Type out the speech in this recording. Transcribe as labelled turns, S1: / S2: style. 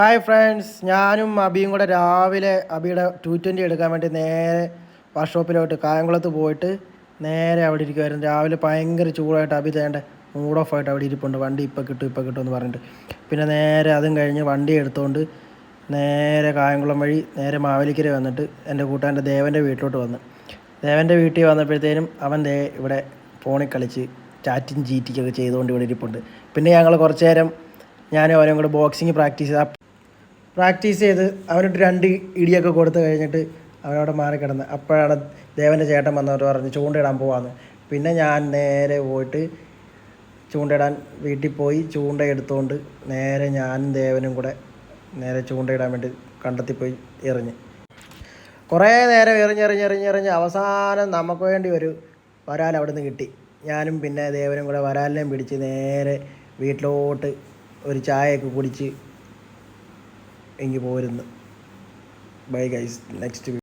S1: Hi friends, ഞാനും അബിയും കൂടെ രാവിലെ അബിയുടെ 220 എടുക്കാൻ വേണ്ടി നേരെ വർക്ക്ഷോപ്പിലോട്ട് കായംകുളത്ത് പോയിട്ട് നേരെ അവിടെ ഇരിക്കുമായിരുന്നു. രാവിലെ ഭയങ്കര ചൂടായിട്ട് അബി തേണ്ട മൂഡ് ഓഫ് ആയിട്ട് അവിടെ ഇരിപ്പുണ്ട്. വണ്ടി ഇപ്പോൾ കിട്ടും എന്ന് പറഞ്ഞിട്ട് പിന്നെ നേരെ അതും കഴിഞ്ഞ് വണ്ടി എടുത്തുകൊണ്ട് നേരെ കായംകുളം വഴി നേരെ മാവേലിക്കര വന്നിട്ട് എൻ്റെ കൂട്ടുകാരൻ്റെ ദേവൻ്റെ വീട്ടിലോട്ട് വന്നു. ദേവൻ്റെ വീട്ടിൽ വന്നപ്പോഴത്തേനും അവൻ ഇവിടെ ഫോണിൽ കളിച്ച് ചാറ്റിങ് ജീറ്റിക്കൊക്കെ ചെയ്തുകൊണ്ട് ഇവിടെ ഇരിപ്പുണ്ട്. പിന്നെ ഞങ്ങൾ കുറച്ച് നേരം ഞാനും അവനും കൂടെ ബോക്സിങ് പ്രാക്ടീസ് ചെയ്ത് അവനിട്ട് 2 ഇടിയൊക്കെ കൊടുത്ത് കഴിഞ്ഞിട്ട് അവനവിടെ മാറിക്കിടന്ന്. അപ്പോഴാണ് ദേവൻ്റെ ചേട്ടൻ വന്നവർ പറഞ്ഞ് ചൂണ്ടയിടാൻ പോവാന്ന്. പിന്നെ ഞാൻ നേരെ പോയിട്ട് ചൂണ്ടയിടാൻ വീട്ടിൽ പോയി ചൂണ്ട എടുത്തുകൊണ്ട് നേരെ ഞാനും ദേവനും കൂടെ നേരെ ചൂണ്ടയിടാൻ വേണ്ടി കണ്ടെത്തി പോയി എറിഞ്ഞ് കുറേ നേരം എറിഞ്ഞ് അവസാനം നമുക്ക് വേണ്ടി ഒരു വരാൽ അവിടെ നിന്ന് കിട്ടി. ഞാനും പിന്നെ ദേവനും കൂടെ വരാലിനെയും പിടിച്ച് നേരെ വീട്ടിലോട്ട് ഒരു ചായയൊക്കെ കുടിച്ച് എങ്കിൽ പോരുന്നു. Bye guys, next